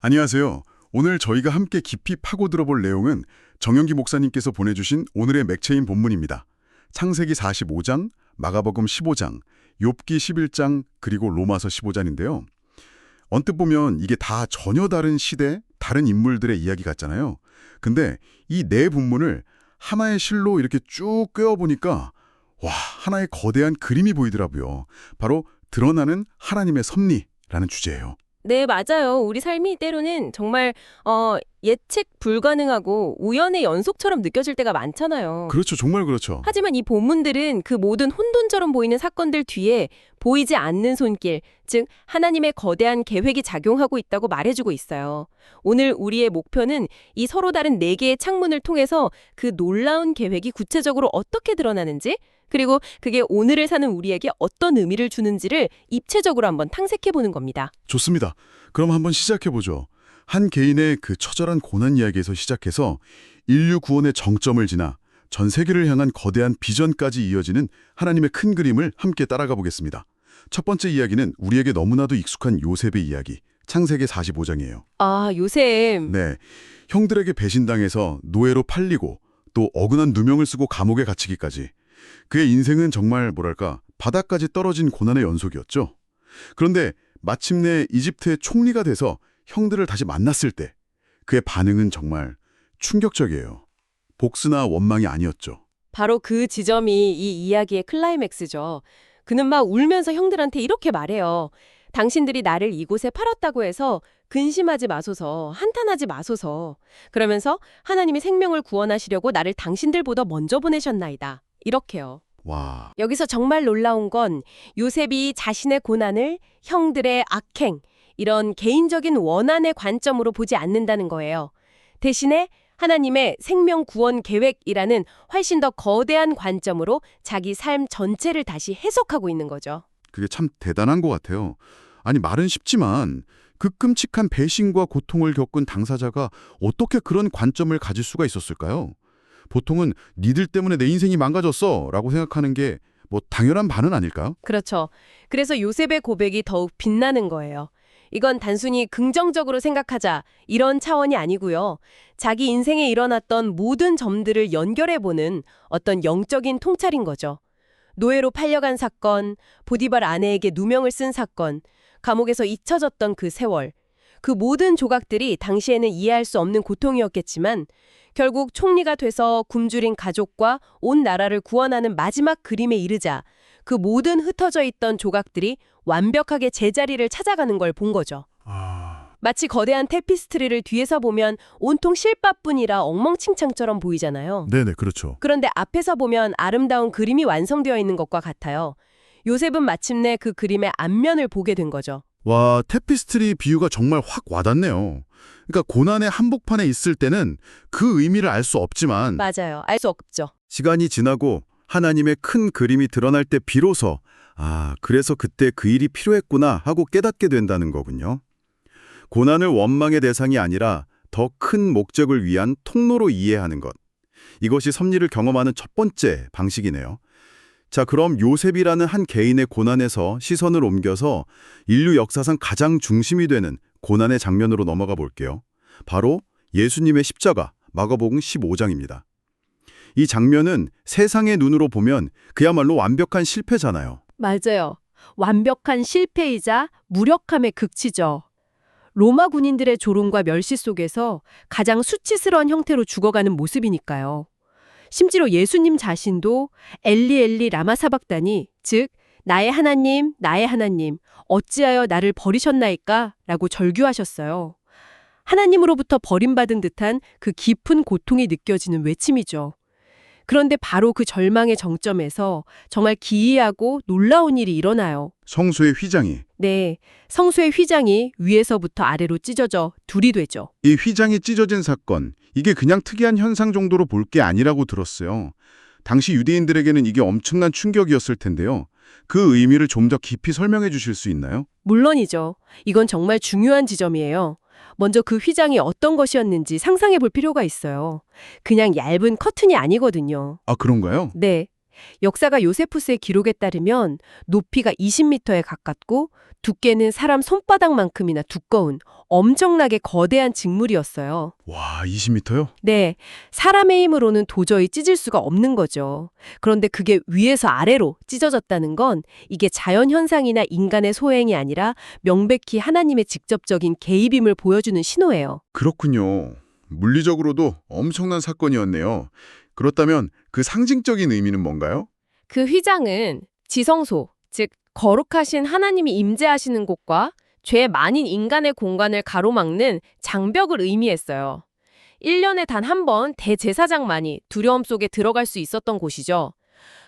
안녕하세요. 오늘 저희가 함께 깊이 파고들어 볼 내용은 정영기 목사님께서 보내주신 오늘의 맥체인 본문입니다. 창세기 45장, 마가복음 15장, 욥기 11장, 그리고 로마서 15장인데요. 언뜻 보면 이게 다 전혀 다른 시대, 다른 인물들의 이야기 같잖아요. 근데 이 네 본문을 하나의 실로 이렇게 쭉 꿰어보니까 와, 하나의 거대한 그림이 보이더라고요. 바로 드러나는 하나님의 섭리라는 주제예요. 네, 맞아요. 우리 삶이 때로는 정말 예측 불가능하고 우연의 연속처럼 느껴질 때가 많잖아요. 그렇죠. 정말 그렇죠. 하지만 이 본문들은 그 모든 혼돈처럼 보이는 사건들 뒤에 보이지 않는 손길, 즉 하나님의 거대한 계획이 작용하고 있다고 말해주고 있어요. 오늘 우리의 목표는 이 서로 다른 네 개의 창문을 통해서 그 놀라운 계획이 구체적으로 어떻게 드러나는지, 그리고 그게 오늘을 사는 우리에게 어떤 의미를 주는지를 입체적으로 한번 탐색해보는 겁니다. 좋습니다. 그럼 한번 시작해보죠. 한 개인의 그 처절한 고난 이야기에서 시작해서 인류 구원의 정점을 지나 전 세계를 향한 거대한 비전까지 이어지는 하나님의 큰 그림을 함께 따라가 보겠습니다. 첫 번째 이야기는 우리에게 너무나도 익숙한 요셉의 이야기, 창세기 45장이에요. 아, 요셉. 네, 형들에게 배신당해서 노예로 팔리고 또 억울한 누명을 쓰고 감옥에 갇히기까지 그의 인생은 정말 뭐랄까 바닥까지 떨어진 고난의 연속이었죠. 그런데 마침내 이집트의 총리가 돼서 형들을 다시 만났을 때 그의 반응은 정말 충격적이에요. 복수나 원망이 아니었죠. 바로 그 지점이 이 이야기의 클라이맥스죠. 그는 막 울면서 형들한테 이렇게 말해요. 당신들이 나를 이곳에 팔았다고 해서 근심하지 마소서, 한탄하지 마소서. 그러면서 하나님이 생명을 구원하시려고 나를 당신들보다 먼저 보내셨나이다. 이렇게요. 와, 여기서 정말 놀라운 건 요셉이 자신의 고난을 형들의 악행, 이런 개인적인 원한의 관점으로 보지 않는다는 거예요. 대신에 하나님의 생명 구원 계획이라는 훨씬 더 거대한 관점으로 자기 삶 전체를 다시 해석하고 있는 거죠. 그게 참 대단한 것 같아요. 아니 말은 쉽지만 그 끔찍한 배신과 고통을 겪은 당사자가 어떻게 그런 관점을 가질 수가 있었을까요? 보통은 니들 때문에 내 인생이 망가졌어 라고 생각하는 게 뭐 당연한 반응 아닐까요? 그렇죠. 그래서 요셉의 고백이 더욱 빛나는 거예요. 이건 단순히 긍정적으로 생각하자 이런 차원이 아니고요. 자기 인생에 일어났던 모든 점들을 연결해보는 어떤 영적인 통찰인 거죠. 노예로 팔려간 사건, 보디발 아내에게 누명을 쓴 사건, 감옥에서 잊혀졌던 그 세월. 그 모든 조각들이 당시에는 이해할 수 없는 고통이었겠지만 결국 총리가 돼서 굶주린 가족과 온 나라를 구원하는 마지막 그림에 이르자 그 모든 흩어져 있던 조각들이 완벽하게 제자리를 찾아가는 걸 본 거죠. 마치 거대한 테피스트리를 뒤에서 보면 온통 실밥뿐이라 엉망진창처럼 보이잖아요. 네네, 그렇죠. 그런데 앞에서 보면 아름다운 그림이 완성되어 있는 것과 같아요. 요셉은 마침내 그 그림의 앞면을 보게 된 거죠. 와, 테피스트리 비유가 정말 확 와닿네요. 그러니까 고난의 한복판에 있을 때는 그 의미를 알 수 없지만 맞아요. 알 수 없죠. 시간이 지나고 하나님의 큰 그림이 드러날 때 비로소 그래서 그때 그 일이 필요했구나 하고 깨닫게 된다는 거군요. 고난을 원망의 대상이 아니라 더 큰 목적을 위한 통로로 이해하는 것. 이것이 섭리를 경험하는 첫 번째 방식이네요. 자, 그럼 요셉이라는 한 개인의 고난에서 시선을 옮겨서 인류 역사상 가장 중심이 되는 고난의 장면으로 넘어가 볼게요. 바로 예수님의 십자가, 마가복음 15장입니다. 이 장면은 세상의 눈으로 보면 그야말로 완벽한 실패잖아요. 맞아요. 완벽한 실패이자 무력함의 극치죠. 로마 군인들의 조롱과 멸시 속에서 가장 수치스러운 형태로 죽어가는 모습이니까요. 심지어 예수님 자신도 엘리 엘리 라마 사박다니, 즉 나의 하나님, 어찌하여 나를 버리셨나이까? 라고 절규하셨어요. 하나님으로부터 버림받은 듯한 그 깊은 고통이 느껴지는 외침이죠. 그런데 바로 그 절망의 정점에서 정말 기이하고 놀라운 일이 일어나요. 성소의 휘장이. 네, 성소의 휘장이 위에서부터 아래로 찢어져 둘이 되죠. 이 휘장이 찢어진 사건, 이게 그냥 특이한 현상 정도로 볼 게 아니라고 들었어요. 당시 유대인들에게는 이게 엄청난 충격이었을 텐데요. 그 의미를 좀 더 깊이 설명해 주실 수 있나요? 물론이죠. 이건 정말 중요한 지점이에요. 먼저 그 휘장이 어떤 것이었는지 상상해 볼 필요가 있어요. 그냥 얇은 커튼이 아니거든요. 아, 그런가요? 네. 역사가 요세푸스의 기록에 따르면 높이가 20m에 가깝고 두께는 사람 손바닥만큼이나 두꺼운 엄청나게 거대한 직물이었어요. 와, 20m요? 네, 사람의 힘으로는 도저히 찢을 수가 없는 거죠. 그런데 그게 위에서 아래로 찢어졌다는 건 이게 자연현상이나 인간의 소행이 아니라 명백히 하나님의 직접적인 개입임을 보여주는 신호예요. 그렇군요. 물리적으로도 엄청난 사건이었네요. 그렇다면 그 상징적인 의미는 뭔가요? 그 휘장은 지성소, 즉 거룩하신 하나님이 임재하시는 곳과 죄 만인 인간의 공간을 가로막는 장벽을 의미했어요. 1년에 단 한 번 대제사장만이 두려움 속에 들어갈 수 있었던 곳이죠.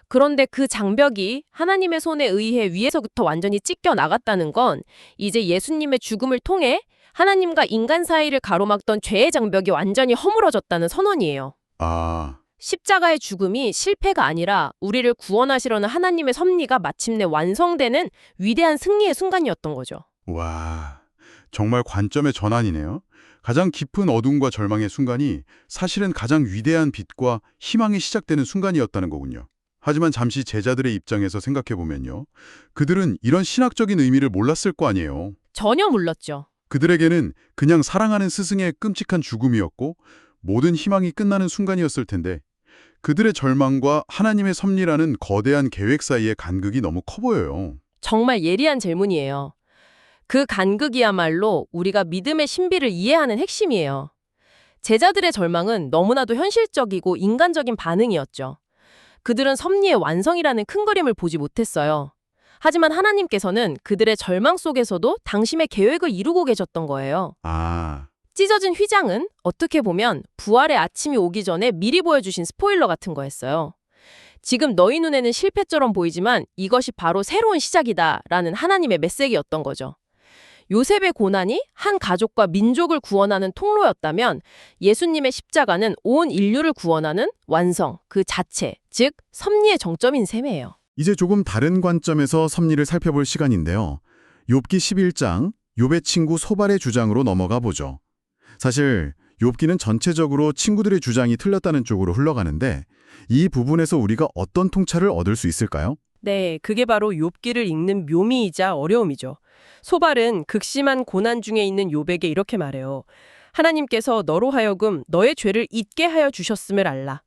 그런데 그 장벽이 하나님의 손에 의해 위에서부터 완전히 찢겨 나갔다는 건 이제 예수님의 죽음을 통해 하나님과 인간 사이를 가로막던 죄의 장벽이 완전히 허물어졌다는 선언이에요. 아, 십자가의 죽음이 실패가 아니라 우리를 구원하시려는 하나님의 섭리가 마침내 완성되는 위대한 승리의 순간이었던 거죠. 와, 정말 관점의 전환이네요. 가장 깊은 어둠과 절망의 순간이 사실은 가장 위대한 빛과 희망이 시작되는 순간이었다는 거군요. 하지만 잠시 제자들의 입장에서 생각해보면요. 그들은 이런 신학적인 의미를 몰랐을 거 아니에요. 전혀 몰랐죠. 그들에게는 그냥 사랑하는 스승의 끔찍한 죽음이었고 모든 희망이 끝나는 순간이었을 텐데 그들의 절망과 하나님의 섭리라는 거대한 계획 사이의 간극이 너무 커 보여요. 정말 예리한 질문이에요. 그 간극이야말로 우리가 믿음의 신비를 이해하는 핵심이에요. 제자들의 절망은 너무나도 현실적이고 인간적인 반응이었죠. 그들은 섭리의 완성이라는 큰 그림을 보지 못했어요. 하지만 하나님께서는 그들의 절망 속에서도 당신의 계획을 이루고 계셨던 거예요. 아, 찢어진 휘장은 어떻게 보면 부활의 아침이 오기 전에 미리 보여주신 스포일러 같은 거였어요. 지금 너희 눈에는 실패처럼 보이지만 이것이 바로 새로운 시작이다라는 하나님의 메시지였던 거죠. 요셉의 고난이 한 가족과 민족을 구원하는 통로였다면 예수님의 십자가는 온 인류를 구원하는 완성, 그 자체, 즉 섭리의 정점인 셈이에요. 이제 조금 다른 관점에서 섭리를 살펴볼 시간인데요. 욥기 11장, 욥의 친구 소발의 주장으로 넘어가 보죠. 사실 욥기는 전체적으로 친구들의 주장이 틀렸다는 쪽으로 흘러가는데 이 부분에서 우리가 어떤 통찰을 얻을 수 있을까요? 네, 그게 바로 욥기를 읽는 묘미이자 어려움이죠. 소발은 극심한 고난 중에 있는 욥에게 이렇게 말해요. 하나님께서 너로 하여금 너의 죄를 잊게 하여 주셨음을 알라.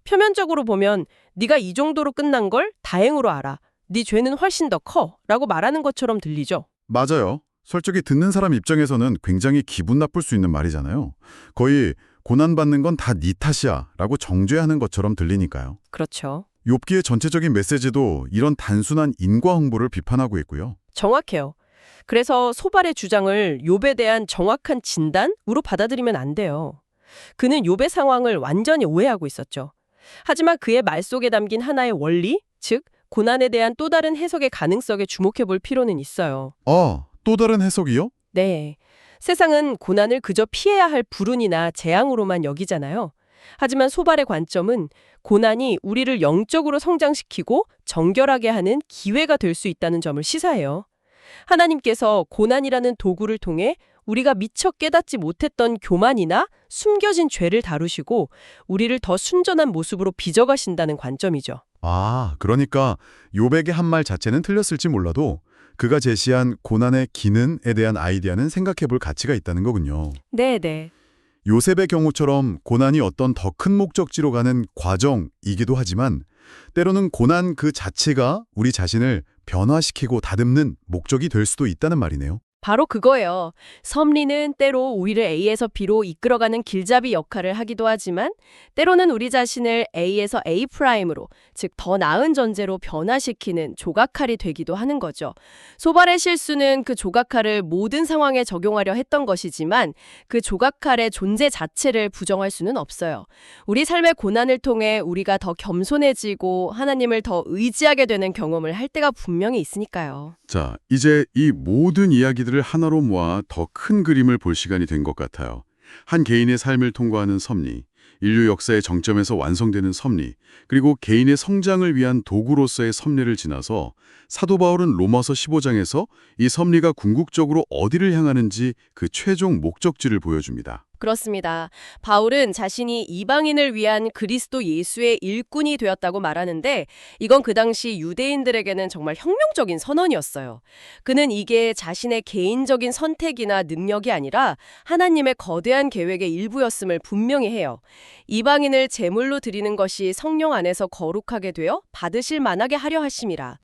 표면적으로 보면 네가 이 정도로 끝난 걸 다행으로 알아. 네 죄는 훨씬 더 커 라고 말하는 것처럼 들리죠. 맞아요. 솔직히 듣는 사람 입장에서는 굉장히 기분 나쁠 수 있는 말이잖아요. 거의 고난받는 건 다 네 탓이야 라고 정죄하는 것처럼 들리니까요. 그렇죠. 욥기의 전체적인 메시지도 이런 단순한 인과응보를 비판하고 있고요. 정확해요. 그래서 소발의 주장을 욥에 대한 정확한 진단으로 받아들이면 안 돼요. 그는 욥의 상황을 완전히 오해하고 있었죠. 하지만 그의 말 속에 담긴 하나의 원리, 즉 고난에 대한 또 다른 해석의 가능성에 주목해 볼 필요는 있어요. 또 다른 해석이요? 네. 세상은 고난을 그저 피해야 할 불운이나 재앙으로만 여기잖아요. 하지만 소발의 관점은 고난이 우리를 영적으로 성장시키고 정결하게 하는 기회가 될 수 있다는 점을 시사해요. 하나님께서 고난이라는 도구를 통해 우리가 미처 깨닫지 못했던 교만이나 숨겨진 죄를 다루시고 우리를 더 순전한 모습으로 빚어가신다는 관점이죠. 그러니까 욥에게 한 말 자체는 틀렸을지 몰라도 그가 제시한 고난의 기능에 대한 아이디어는 생각해볼 가치가 있다는 거군요. 네네. 요셉의 경우처럼 고난이 어떤 더 큰 목적지로 가는 과정이기도 하지만 때로는 고난 그 자체가 우리 자신을 변화시키고 다듬는 목적이 될 수도 있다는 말이네요. 바로 그거예요. 섭리는 때로 우리를 A에서 B로 이끌어가는 길잡이 역할을 하기도 하지만 때로는 우리 자신을 A에서 A'으로, 즉 더 나은 존재로 변화시키는 조각칼이 되기도 하는 거죠. 소발의 실수는 그 조각칼을 모든 상황에 적용하려 했던 것이지만 그 조각칼의 존재 자체를 부정할 수는 없어요. 우리 삶의 고난을 통해 우리가 더 겸손해지고 하나님을 더 의지하게 되는 경험을 할 때가 분명히 있으니까요. 자, 이제 이 모든 이야기들을 하나로 모아 더 큰 그림을 볼 시간이 된 것 같아요. 한 개인의 삶을 통과하는 섭리, 인류 역사의 정점에서 완성되는 섭리, 그리고 개인의 성장을 위한 도구로서의 섭리를 지나서 사도 바울은 로마서 15장에서 이 섭리가 궁극적으로 어디를 향하는지 그 최종 목적지를 보여줍니다. 그렇습니다. 바울은 자신이 이방인을 위한 그리스도 예수의 일꾼이 되었다고 말하는데 이건 그 당시 유대인들에게는 정말 혁명적인 선언이었어요. 그는 이게 자신의 개인적인 선택이나 능력이 아니라 하나님의 거대한 계획의 일부였음을 분명히 해요. 이방인을 제물로 드리는 것이 성령 안에서 거룩하게 되어 받으실 만하게 하려 하심이라.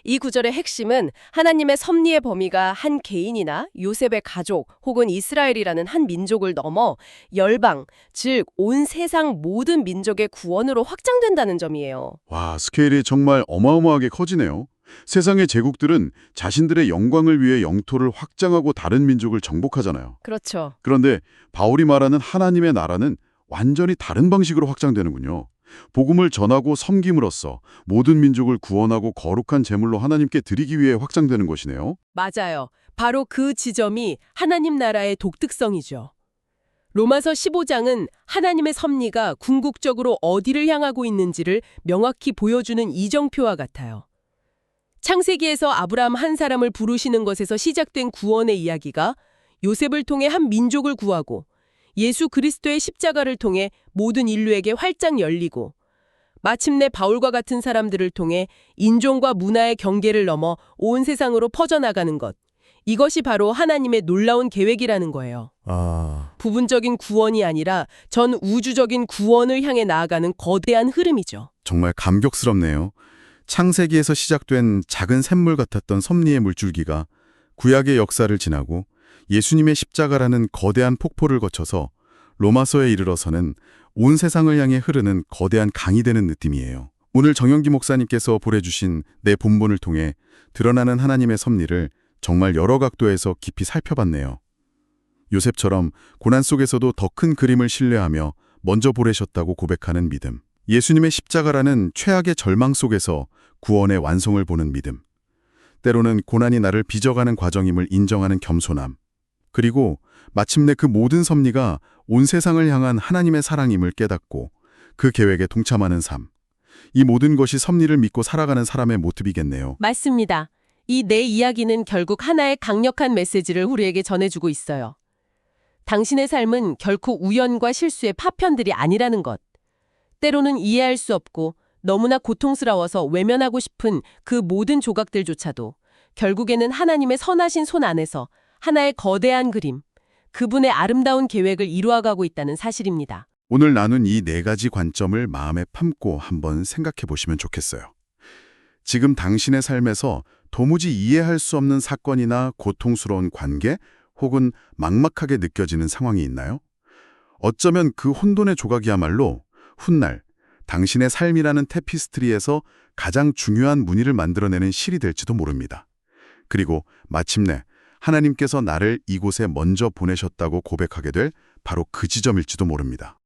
이 구절의 핵심은 하나님의 섭리의 범위가 한 개인이나 요셉의 가족 혹은 이스라엘이라는 한 민족을 넘어 열방, 즉 온 세상 모든 민족의 구원으로 확장된다는 점이에요. 와, 스케일이 정말 어마어마하게 커지네요. 세상의 제국들은 자신들의 영광을 위해 영토를 확장하고 다른 민족을 정복하잖아요. 그렇죠. 그런데 바울이 말하는 하나님의 나라는 완전히 다른 방식으로 확장되는군요. 복음을 전하고 섬김으로써 모든 민족을 구원하고 거룩한 제물로 하나님께 드리기 위해 확장되는 것이네요. 맞아요. 바로 그 지점이 하나님 나라의 독특성이죠. 로마서 15장은 하나님의 섭리가 궁극적으로 어디를 향하고 있는지를 명확히 보여주는 이정표와 같아요. 창세기에서 아브라함 한 사람을 부르시는 것에서 시작된 구원의 이야기가 요셉을 통해 한 민족을 구하고 예수 그리스도의 십자가를 통해 모든 인류에게 활짝 열리고 마침내 바울과 같은 사람들을 통해 인종과 문화의 경계를 넘어 온 세상으로 퍼져나가는 것. 이것이 바로 하나님의 놀라운 계획이라는 거예요. 부분적인 구원이 아니라 전 우주적인 구원을 향해 나아가는 거대한 흐름이죠. 정말 감격스럽네요. 창세기에서 시작된 작은 샘물 같았던 섭리의 물줄기가 구약의 역사를 지나고 예수님의 십자가라는 거대한 폭포를 거쳐서 로마서에 이르러서는 온 세상을 향해 흐르는 거대한 강이 되는 느낌이에요. 오늘 정영기 목사님께서 보내주신 내 본문을 통해 드러나는 하나님의 섭리를 정말 여러 각도에서 깊이 살펴봤네요. 요셉처럼 고난 속에서도 더 큰 그림을 신뢰하며 먼저 보내셨다고 고백하는 믿음. 예수님의 십자가라는 최악의 절망 속에서 구원의 완성을 보는 믿음. 때로는 고난이 나를 빚어가는 과정임을 인정하는 겸손함. 그리고 마침내 그 모든 섭리가 온 세상을 향한 하나님의 사랑임을 깨닫고 그 계획에 동참하는 삶. 이 모든 것이 섭리를 믿고 살아가는 사람의 모습이겠네요. 맞습니다. 이 내 이야기는 결국 하나의 강력한 메시지를 우리에게 전해주고 있어요. 당신의 삶은 결코 우연과 실수의 파편들이 아니라는 것. 때로는 이해할 수 없고 너무나 고통스러워서 외면하고 싶은 그 모든 조각들조차도 결국에는 하나님의 선하신 손 안에서 하나의 거대한 그림, 그분의 아름다운 계획을 이루어가고 있다는 사실입니다. 오늘 나눈 이 4가지 관점을 마음에 품고 한번 생각해 보시면 좋겠어요. 지금 당신의 삶에서 도무지 이해할 수 없는 사건이나 고통스러운 관계 혹은 막막하게 느껴지는 상황이 있나요? 어쩌면 그 혼돈의 조각이야말로 훗날 당신의 삶이라는 테피스트리에서 가장 중요한 무늬를 만들어내는 실이 될지도 모릅니다. 그리고 마침내 하나님께서 나를 이곳에 먼저 보내셨다고 고백하게 될 바로 그 지점일지도 모릅니다.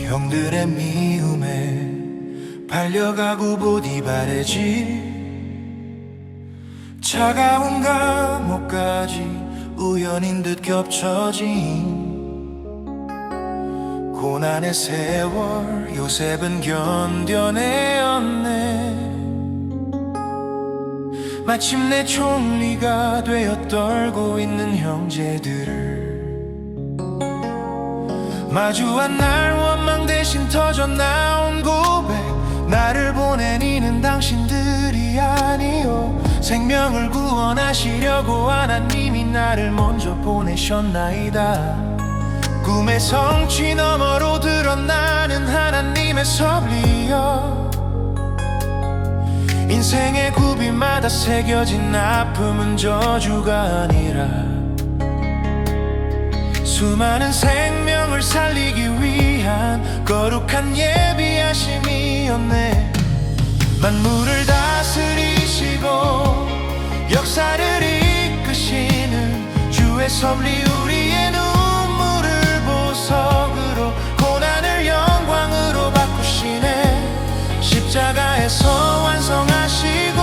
형들의 미움에 팔려가고 보디 바래지 차가운 감옥까지 우연인 듯 겹쳐진 고난의 세월 요셉은 견뎌내었네. 마침내 총리가 되어 떨고 있는 형제들을 마주한 날 원망 대신 터져 나온 고백. 나를 보낸 이는 당신들이 아니요 생명을 구원하시려고 하나님이 나를 먼저 보내셨나이다. 꿈의 성취 너머로 드러나는 하나님의 섭리여. 인생의 굽이마다 새겨진 아픔은 저주가 아니라 수많은 생명을 살리기 위한 거룩한 예비하심이었네. 만물을 다스리시고 역사를 이끄시는 주의 섭리 우리의 눈물을 보석으로 고난을 영광으로 바꾸시네. 십자가에서 완성하시고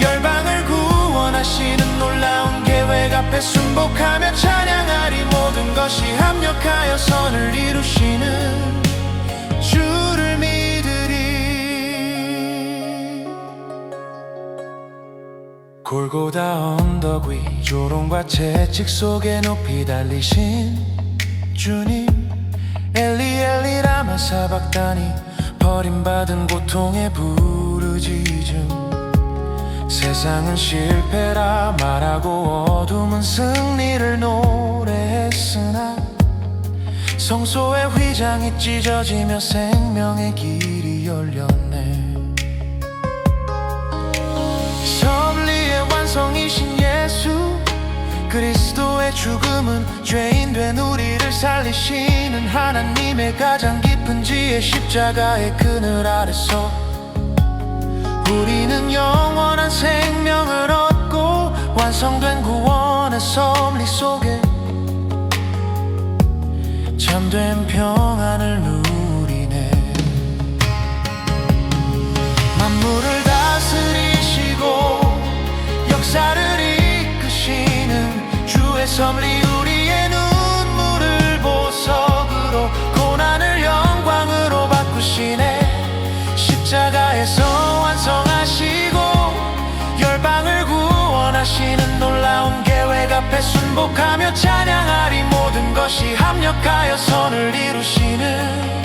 열방을 구원하시는 놀라운 계획 앞에 순복하며 찬양하리. 모든 것이 합력 합력하여 선을 이루시는 주를 믿으리. 골고다 언덕 위 조롱과 채찍 속에 높이 달리신 주님, 엘리 엘리 라마 사박다니, 버림받은 고통의 부르짖음. 세상은 실패라 말하고 어둠은 승리를 노래했으나 성소의 휘장이 찢어지며 생명의 길이 열렸네. 섭리의 완성이신 예수 그리스도의 죽음은 죄인 된 우리를 살리시는 하나님의 가장 깊은 지혜, 십자가의 그늘 아래서 우리는 영원한 생명을 얻고 완성된 구원의 섭리 속에 참된 평안을 누리네. 만물을 다스리시고 역사를 이끄시는 주의 섭리, 우리의 눈물을 보석으로 고난을 영광으로 바꾸시네. 십자가에서 완성하시고 열방을 구원하시는 놀라운 계획 앞에 순복하며 찬양하리. 모든 것이 합력하여 선을 이루시는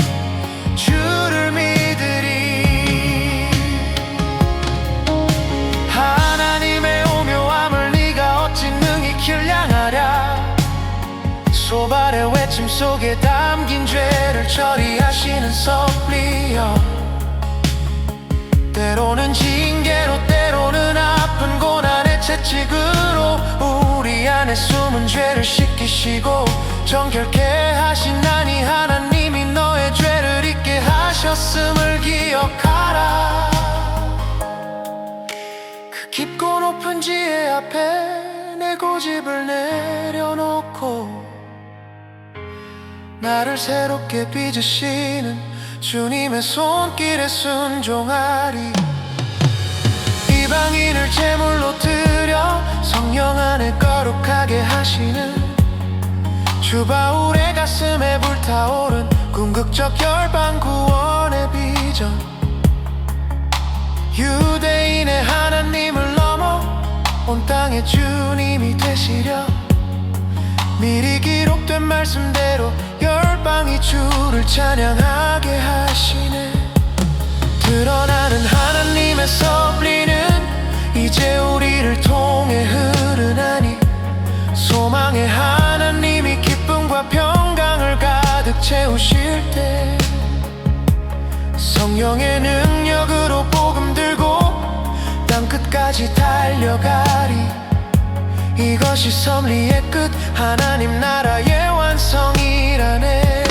주를 믿으리. 하나님의 오묘함을 네가 어찌 능히 길량하랴. 소발의 외침 속에 담긴 죄를 처리하시는 섭리여. 때로는 징계로 때로는 아픈 고난의 채찍으로 우리 안에 숨은 죄를 씻기시고 정결케 하시나니 하나님이 너의 죄를 잊게 하셨음을 기억하라. 그 깊고 높은 지혜 앞에 내 고집을 내려놓고 나를 새롭게 빚으시는 주님의 손길에 순종하리. 이방인을 제물로 드려 성령 안에 거룩하게 하시는 주 바울의 가슴에 불타오른 궁극적 열방 구원의 비전. 유대인의 하나님을 넘어 온 땅의 주님이 되시려 미리 기록된 말씀대로 열방이 주를 찬양하게 하시네. 드러나는 하나님의 섭리는 이제 우리를 통해 흐르나니 소망의 하나님이 기쁨과 평강을 가득 채우실 때 성령의 능력으로 복음 들고 땅끝까지 달려가리. 이것이 섭리의 끝, 하나님 나라의 완성이라네.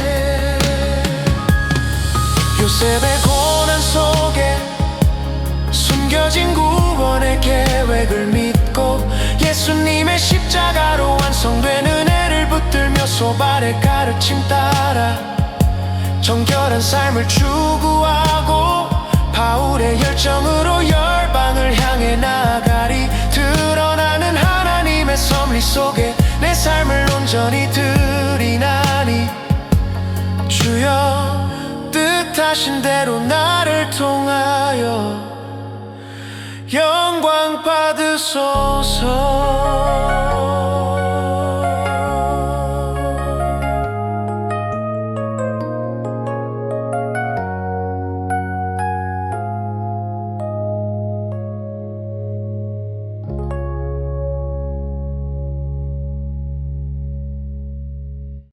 요셉의 고난 속에 숨겨진 구원의 계획을 믿고 예수님의 십자가로 완성된 은혜를 붙들며 소발의 가르침 따라 정결한 삶을 추구하고 바울의 열정으로 열방을 향해 나아가리. 드러나는 하나님의 섭리 속에 내 삶을 온전히 드리나니 주여 뜻하신 대로 나를 통하여 영광 받으소서.